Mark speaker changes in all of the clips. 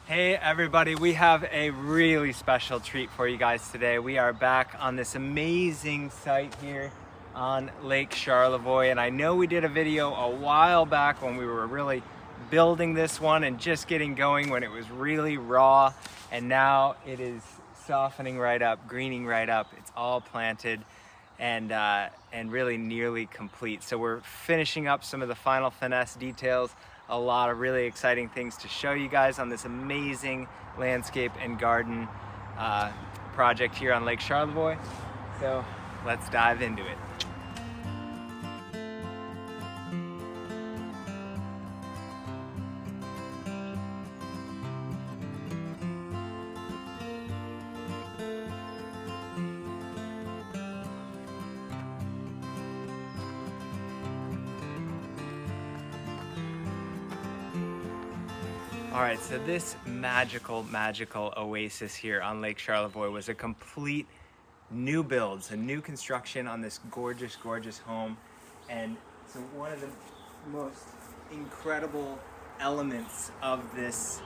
Speaker 1: Hey everybody, we have a really special treat for you guys today. We are back on this amazing site here on Lake Charlevoix, and I know we did a video a while back when we were really building this one and just getting going when it was really raw, and now it is softening right up, greening right up. It's all planted and really nearly complete. So we're finishing up some of the final finesse details, a lot of really exciting things to show you guys on this amazing landscape and garden project here on Lake Charlevoix. So let's dive into it. All right, so this magical oasis here on Lake Charlevoix was a complete new builds, a new construction on this gorgeous home. And so one of the most incredible elements of this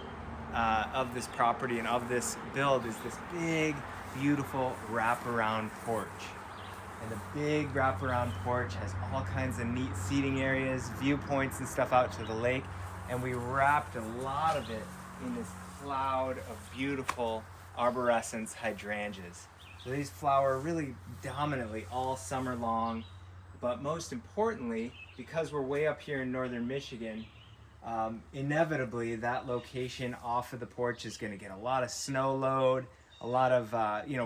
Speaker 1: property and of this build is this big, beautiful wraparound porch. And the big wraparound porch has all kinds of neat seating areas, viewpoints and stuff out to the lake. And we wrapped a lot of it in this cloud of beautiful arborescens hydrangeas. So these flower really dominantly all summer long, but most importantly, because we're way up here in northern Michigan, inevitably that location off of the porch is going to get a lot of snow load, a lot of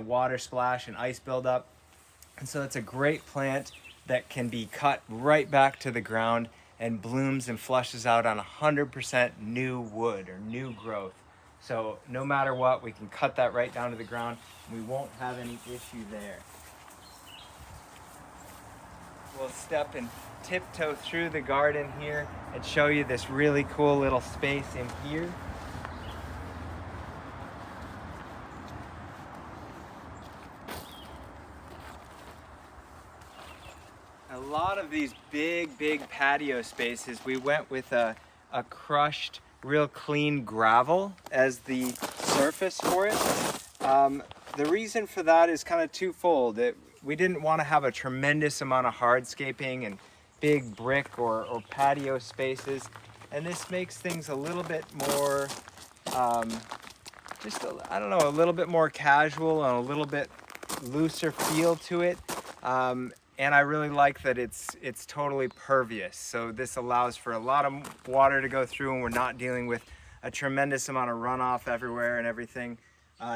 Speaker 1: water splash and ice buildup. And so it's a great plant that can be cut right back to the ground and blooms and flushes out on 100% new wood or new growth. So no matter what, we can cut that right down to the ground and we won't have any issue there. We'll step and tiptoe through the garden here and show you this really cool little space in here. A lot of these big patio spaces, we went with a crushed, real clean gravel as the surface for it. The reason for that is kind of twofold. We didn't want to have a tremendous amount of hardscaping and big brick or patio spaces, and this makes things a little bit more, a little bit more casual and a little bit looser feel to it. And I really like that it's totally pervious. So this allows for a lot of water to go through and we're not dealing with a tremendous amount of runoff everywhere and everything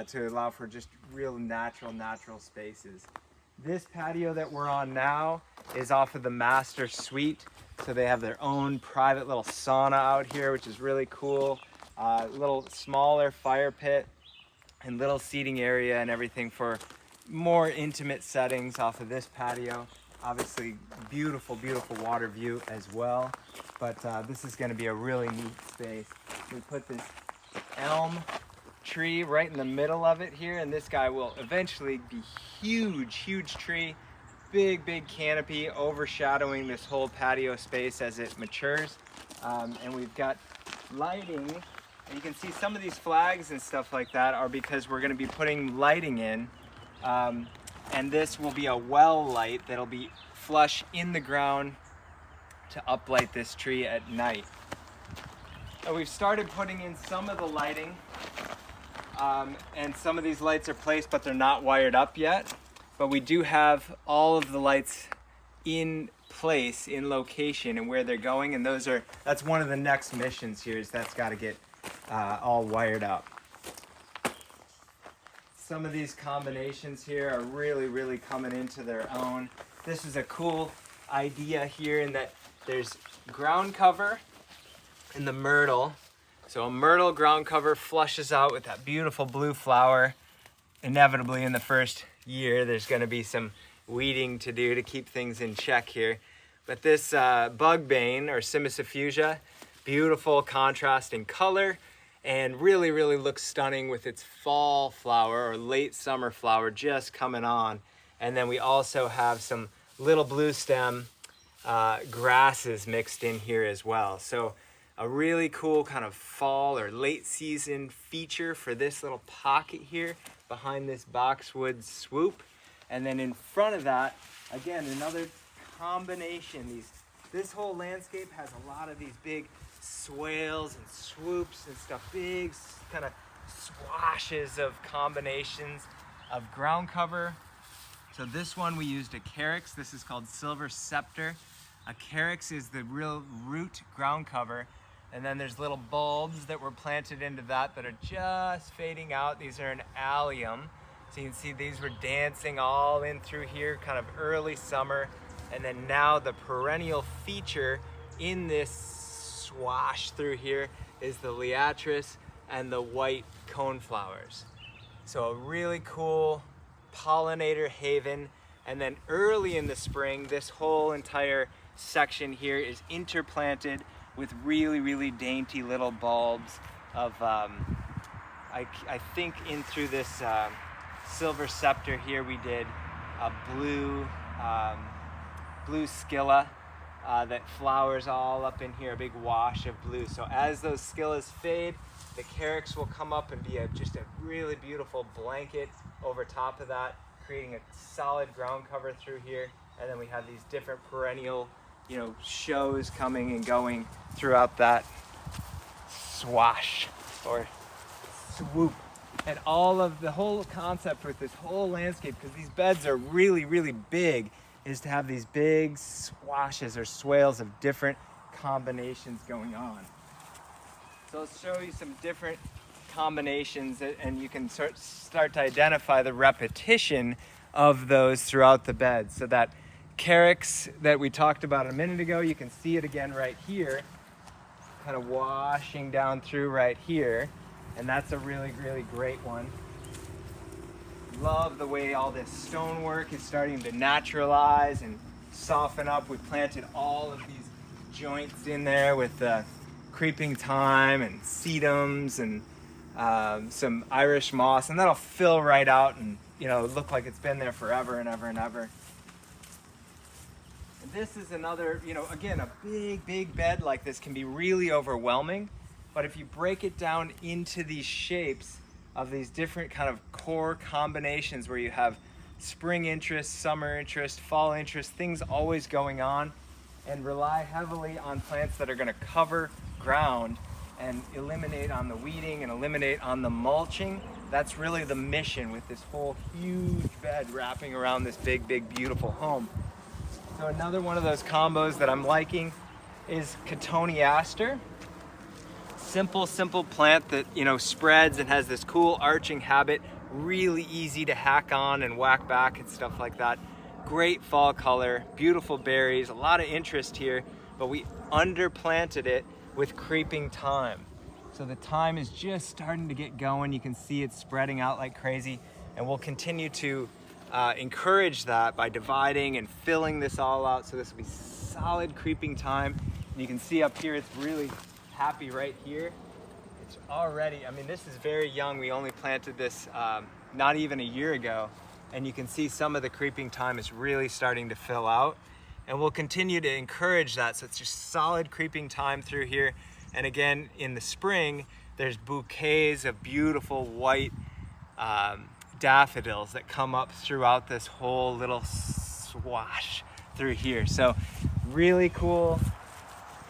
Speaker 1: to allow for just real natural spaces. This patio that we're on now is off of the master suite. So they have their own private little sauna out here, which is really cool. Little smaller fire pit and little seating area and everything for more intimate settings off of this patio. Obviously beautiful water view as well, but this is going to be a really neat space. We put this elm tree right in the middle of it here, and this guy will eventually be huge tree, big canopy overshadowing this whole patio space as it matures. And we've got lighting, and you can see some of these flags and stuff like that are because we're going to be putting lighting in. And this will be a well light that'll be flush in the ground to uplight this tree at night. Now we've started putting in some of the lighting, and some of these lights are placed but they're not wired up yet, but we do have all of the lights in place, in location, and where they're going, and that's one of the next missions here, is that's got to get all wired up. Some of these combinations here are really coming into their own. This is a cool idea here in that there's ground cover in the myrtle. So a myrtle ground cover flushes out with that beautiful blue flower. Inevitably in the first year, there's gonna be some weeding to do to keep things in check here. But this bug bane or Simisophusia, beautiful contrasting color, and really looks stunning with its fall flower or late summer flower just coming on. And then we also have some little blue stem grasses mixed in here as well. So A really cool kind of fall or late season feature for this little pocket here behind this boxwood swoop. And then in front of that, again, another combination. This whole landscape has a lot of these big swales and swoops and stuff, big kind of swashes of combinations of ground cover. So this one we used a carex. This is called Silver Scepter. A carex is the real root ground cover. And then there's little bulbs that were planted into that are just fading out. These are an allium. So you can see these were dancing all in through here, kind of early summer. And then now the perennial feature in this swash through here is the liatris and the white coneflowers. So a really cool pollinator haven. And then early in the spring, this whole entire section here is interplanted with really, really dainty little bulbs of, I think in through this Silver Scepter here we did a blue scilla that flowers all up in here, a big wash of blue. So as those scillas fade, the carex will come up and be just a really beautiful blanket over top of that, creating a solid ground cover through here. And then we have these different perennial, shows coming and going throughout that swash or swoop. And the whole concept with this whole landscape, because these beds are really, really big, is to have these big swashes or swales of different combinations going on. So I'll show you some different combinations, and you can start to identify the repetition of those throughout the bed. So that carex that we talked about a minute ago, you can see it again right here, kind of washing down through right here. And that's a really, really great one. Love the way all this stonework is starting to naturalize and soften up. We planted all of these joints in there with creeping thyme and sedums and some Irish moss, and that'll fill right out and look like it's been there forever and ever and ever. And this is another, again, a big bed like this can be really overwhelming. But if you break it down into these shapes of these different kind of core combinations where you have spring interest, summer interest, fall interest, things always going on, and rely heavily on plants that are going to cover ground and eliminate on the weeding and eliminate on the mulching, that's really the mission with this whole huge bed wrapping around this big, beautiful home. So another one of those combos that I'm liking is Cotoneaster. Simple plant that spreads and has this cool arching habit, really easy to hack on and whack back and stuff like that. Great fall color, beautiful berries, a lot of interest here, but we underplanted it with creeping thyme. So the thyme is just starting to get going. You can see it spreading out like crazy, and we'll continue to encourage that by dividing and filling this all out. So this will be solid creeping thyme. And you can see up here it's really happy right here. It's already, this is very young. We only planted this not even a year ago, and you can see some of the creeping thyme is really starting to fill out, and we'll continue to encourage that. So it's just solid creeping thyme through here. And again, in the spring, there's bouquets of beautiful white daffodils that come up throughout this whole little swash through here. So really cool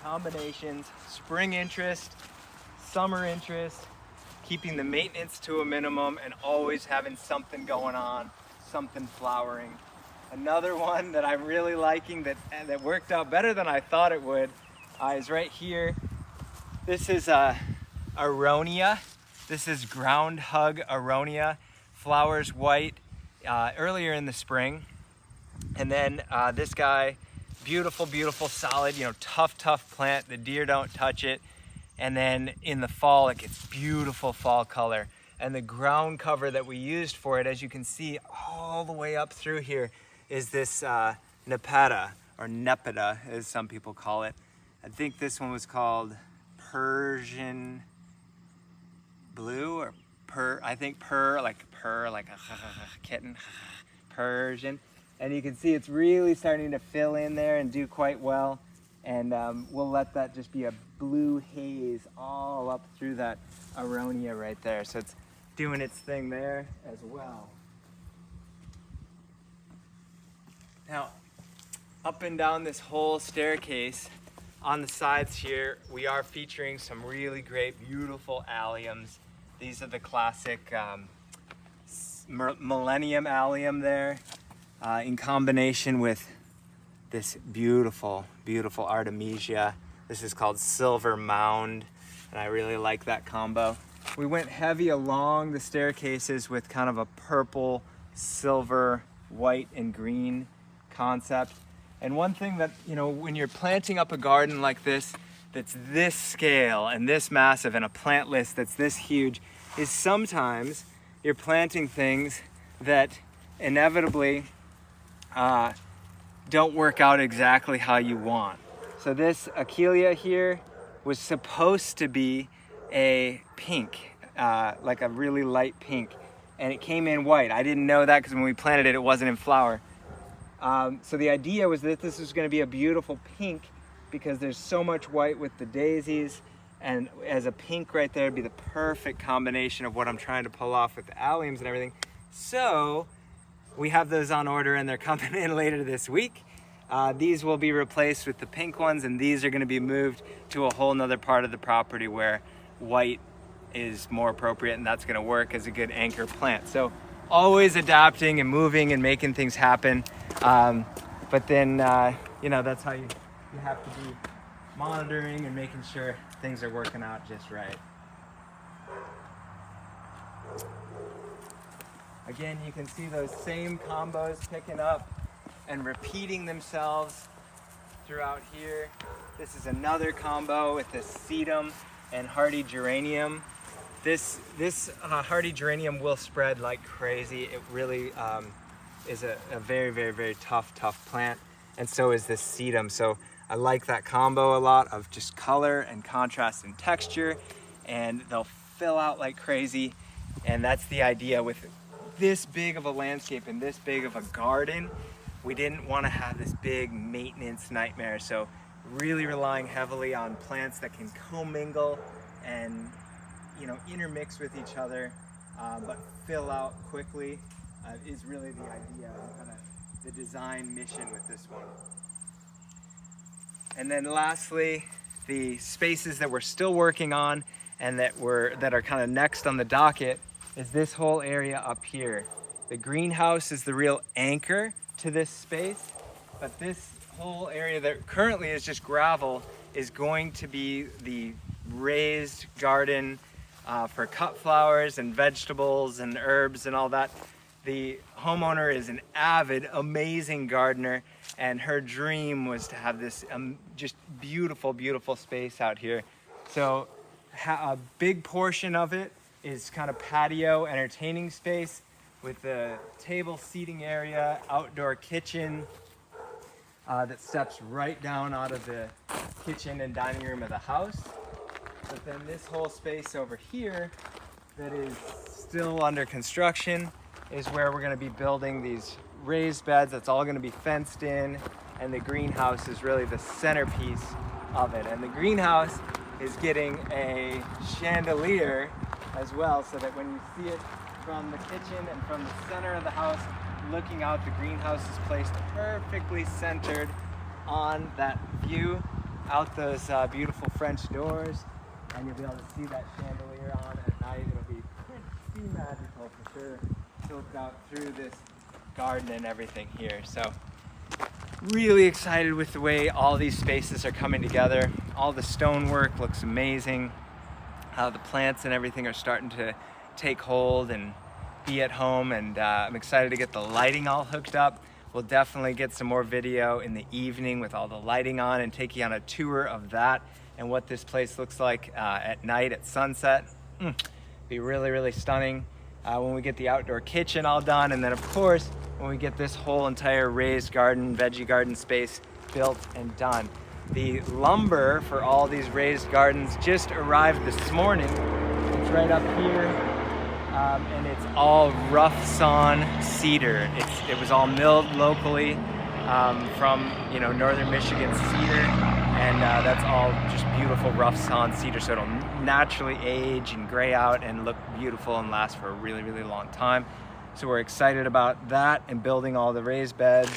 Speaker 1: combinations, spring interest, summer interest, keeping the maintenance to a minimum and always having something going on, something flowering. Another one that I'm really liking that worked out better than I thought it would is right here. This is Aronia. This is ground hug Aronia. Flowers white earlier in the spring. And then this guy, beautiful, solid, tough plant. The deer don't touch it. And then in the fall, it gets beautiful fall color. And the ground cover that we used for it, as you can see all the way up through here, is this Nepeta, or Nepeta, as some people call it. I think this one was called Persian Blue, or purr, like a kitten, Persian. And you can see it's really starting to fill in there and do quite well. And we'll let that just be a blue haze all up through that aronia right there. So it's doing its thing there as well. Now, up and down this whole staircase, on the sides here, we are featuring some really great, beautiful alliums. These are the classic Millennium allium there, in combination with this beautiful, beautiful Artemisia. This is called Silver Mound, and I really like that combo. We went heavy along the staircases with kind of a purple, silver, white, and green concept. And one thing that, you know, when you're planting up a garden like this, that's this scale and this massive, and a plant list that's this huge, is sometimes you're planting things that inevitably don't work out exactly how you want. So this Achillea here was supposed to be a pink, like a really light pink, and it came in white. I didn't know that because when we planted it, it wasn't in flower. So the idea was that this was going to be a beautiful pink because there's so much white with the daisies, and as a pink right there would be the perfect combination of what I'm trying to pull off with the alliums and everything. So we have those on order and they're coming in later this week. These will be replaced with the pink ones, and these are going to be moved to a whole nother part of the property where white is more appropriate, and that's going to work as a good anchor plant. So always adapting and moving and making things happen. But then, you know, that's how you have to be monitoring and making sure things are working out just right. Again, you can see those same combos picking up and repeating themselves throughout here. This is another combo with this sedum and hardy geranium. This hardy geranium will spread like crazy. It really is a very, very, very tough plant, and so is this sedum. So I like that combo a lot of just color and contrast and texture, and they'll fill out like crazy. And that's the idea with this big of a landscape and this big of a garden. We didn't want to have this big maintenance nightmare, so really relying heavily on plants that can commingle and, you know, intermix with each other, but fill out quickly is really the idea and kind of the design mission with this one. And then lastly, the spaces that we're still working on and that are kind of next on the docket is this whole area up here. The greenhouse is the real anchor to this space, but this whole area that currently is just gravel is going to be the raised garden for cut flowers and vegetables and herbs and all that. The homeowner is an avid, amazing gardener, and her dream was to have this just beautiful, beautiful space out here. So a big portion of it is kind of patio entertaining space with the table seating area, outdoor kitchen that steps right down out of the kitchen and dining room of the house. But then this whole space over here that is still under construction is where we're going to be building these raised beds. That's all going to be fenced in, and the greenhouse is really the centerpiece of it. And the greenhouse is getting a chandelier as well, so that when you see it from the kitchen and from the center of the house looking out, the greenhouse is placed perfectly centered on that view out those beautiful French doors, and you'll be able to see that chandelier on at night. It'll be pretty magical for sure to look out through this garden and everything here. So really excited with the way all these spaces are coming together. All the stonework looks amazing. The plants and everything are starting to take hold and be at home, and I'm excited to get the lighting all hooked up. We'll definitely get some more video in the evening with all the lighting on and take you on a tour of that and what this place looks like at night at sunset. Be really, really stunning when we get the outdoor kitchen all done, and then of course when we get this whole entire raised garden, veggie garden space built and done. The lumber for all these raised gardens just arrived this morning. It's right up here, and it's all rough sawn cedar. It was all milled locally from northern Michigan cedar. And that's all just beautiful rough sawn cedar, so it'll naturally age and gray out and look beautiful and last for a really, really long time. So we're excited about that and building all the raised beds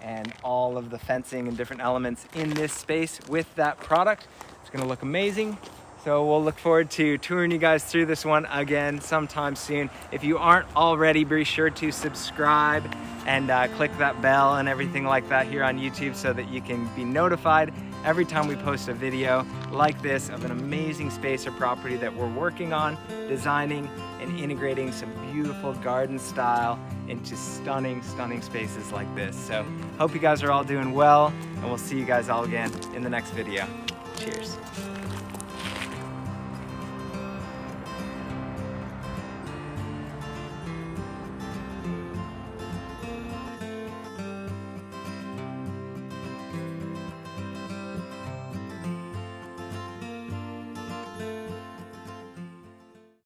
Speaker 1: and all of the fencing and different elements in this space with that product. It's gonna look amazing. So we'll look forward to touring you guys through this one again sometime soon. If you aren't already, be sure to subscribe and click that bell and everything like that here on YouTube so that you can be notified every time we post a video like this of an amazing space or property that we're working on, designing and integrating some beautiful garden style into stunning, stunning spaces like this. So hope you guys are all doing well, and we'll see you guys all again in the next video. Cheers.